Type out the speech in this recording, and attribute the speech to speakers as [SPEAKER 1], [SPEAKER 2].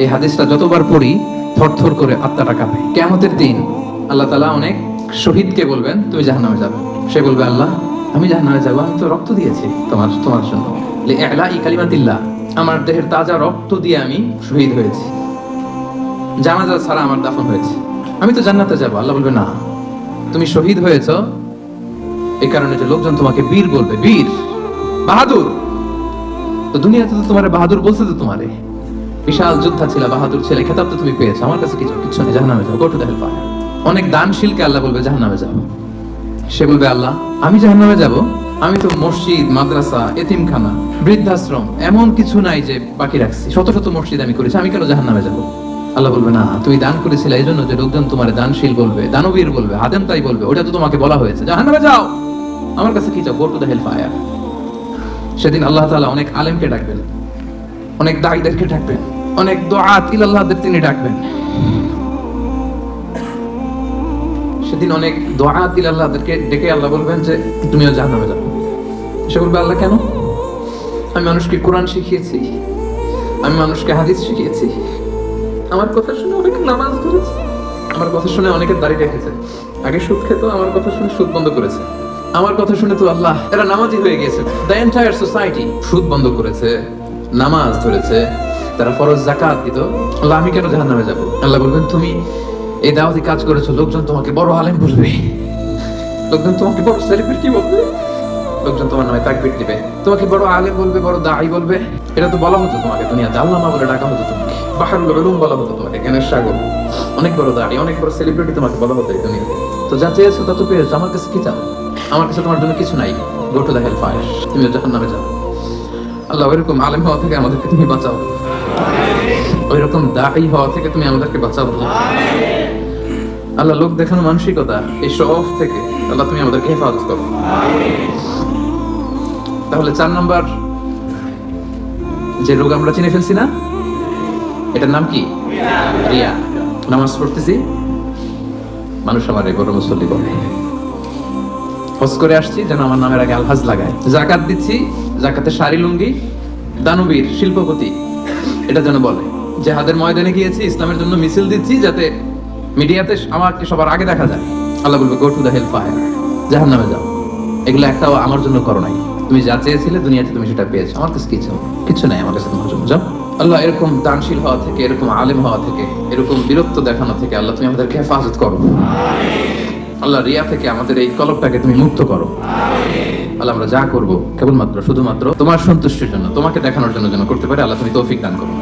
[SPEAKER 1] এই হাদিসটা যতবার পড়ি থরথর করে আত্মাটা কাঁপে। কিয়ামতের দিন আল্লাহ তাআলা অনেক শহীদকে বলবেন তুমি জাহান্নামে যাবে। সে বলবে আল্লাহ আমি জাহান্নামে যাব, আমি তো রক্ত দিয়েছি তোমার জন্য, লিইলাই কালিমাতিল্লাহ, আমার দেহের তাজা রক্ত দিয়ে আমি শহীদ হয়েছি, জানাজা ছাড়া আমার দাফন হয়েছে, আমি তো জান্নাতে যাব। আল্লাহ বলবে না, তুমি শহীদ হয়েছো এই কারণে যে লোকজন তোমাকে বীর বলবে, বীর বাহাদুর। তো দুনিয়াতে তো তোমারে বাহাদুর বলছে, তো তোমারে বিশাল যোদ্ধা ছিল, বাহাদুর ছেলে, খেতাব তো তুমি পেয়েছো, আমার কাছে কিছু নেই, জাহান্নামে যাও, go to the hell fire. অনেক দানশীলকে আল্লাহ বলবে জাহান্নামে যাও। সে বলবে আল্লাহ আমি জাহান্নামে যাব, আমি তো মসজিদ, মাদ্রাসা, এতিমখানা, বৃদ্ধাশ্রম এমন কিছু নাই যে বাকি রাখছি, শত শত মসজিদ আমি করেছি, আমি কেন জাহান্নামে যাব? আল্লাহ বলবে না, তুমি দান করেছিলে এই জন্য যে লোকজন তোমার দানশীল বলবে, দানবীর বলবে, হাদেম তাই বলবে, ওটা তো তোমাকে বলা হয়েছে, জাহান্নামে যাও, আমার কাছে কি চাও, go to the hell fire. সেদিন আল্লাহ তাআলা অনেক আলেমকে ডাকবেন, অনেক দাঈদেরকে ডাকবেন, অনেক দুআত ইলাল্লাহদের তিনি ডাকবেন। সেদিন অনেক দুআত ইলাল্লাহদেরকে ডেকে আল্লাহ বলবেন যে তুমিও জাহান্নামে যাও। সে বলবে আল্লাহ কেন? আমি মানুষকে কোরআন শিখিয়েছি, আমি মানুষকে হাদিস শিখিয়েছি, আমার কথা শুনে অনেক নামাজ ধরেছে, আমার কথা শুনে অনেকে দাঁড়িয়ে রেখেছে, আগে সুদ খেত, আমার কথা শুনে সুদ বন্ধ করেছে, আমার কথা শুনে তো আল্লাহ এরা নামাজি হয়ে গিয়েছে। দ্য এন্টায়ার সোসাইটি সুদ বন্ধ করেছে, নামাজ ধরেছে, তারা ফরজ যাকাত দিত, আল্লাহ আমি কেন জাহান্নামে যাব? আল্লাহ বলবেন তুমি এই দাওয়াতি কাজ করেছো, লোকজন তোমাকে বড় আলেম বলবে, লোকজন তোমাকে বড় সেলিব্রিটি বলবে, লোকজন তোমার নামে তাকবীর দিবে, তোমাকে বড় আলেম বলবে, বড় দাঈ বলবে। এটা তো বলা হতো তোমাকে দুনিয়াতে, আল্লামা বলে ডাকা হতো তোমাকে, বাহরুল উলুম বলা হতো তোমাকে, জ্ঞানের সাগর, অনেক বড় দাঈ, অনেক বড় সেলিব্রিটি তোমাকে বলা হতো এই দুনিয়াতে। তো যা চেয়েছো তা তো পেয়েছো, আমার কাছে কি চাও? আমার কাছে তোমার জন্য কিছু নাই, go to the hell fire, তুমি জাহান্নামে যাও। আল্লাহ ওইরকম আলেম হওয়া থেকে আমাদেরকে তুমি বাঁচাও, ওইরকম দাঈ হওয়া থেকে তুমি আমাদেরকে বাঁচাও। আল্লাহ লোক দেখানো মানসিকতা, এই শো অফ থেকে আল্লাহ তুমি আমাদেরকে হেফাজত করো। তাহলে 4 নাম্বার যে রোগ আমরা চিনে ফেলছি না, এটার নাম কি? রিয়া। নামাজ পড়তেছি, মানুষ আমার বড় মুসল্লি বলে, হজ করে আসছি যেন আমার নামের আগে আলহাজ লাগায়, যাকাত দিচ্ছি, যাকাতে শাড়ি লুঙ্গি, দানবীর শিল্পপতি এটা যেন বলে, জিহাদের ময়দানে গিয়েছি, ইসলামের জন্য মিছিল দিচ্ছি, যাতে মিডিয়াতে আমাকে সবার আগে দেখা যায়। আল্লাহ বলবে go to the hell fire, জাহান্নামে যাও। এগুলো একটাও আমার জন্য করো নাই, তুমি যা চেয়েছিলে দুনিয়াতে তুমি সেটা পেয়েছো, আমার কাছে কি চাও? কিছু নাই আমার কাছে তোমার জন্য, যাও। আল্লাহ এরকম দানশীল হওয়া থেকে, এরকম আলেম হওয়া থেকে, এরকম বীরত্ব দেখানো থেকে আল্লাহ তুমি আমাদেরকে হেফাজত করো। আল্লাহ রিয়া থেকে আমাদের এই কলবটাকে তুমি মুক্ত করো। আল্লাহ আমরা যা করবো কেবলমাত্র শুধুমাত্র তোমার সন্তুষ্টির জন্য, তোমাকে দেখানোর জন্য যেন করতে পারে, আল্লাহ তুমি তৌফিক দান করো।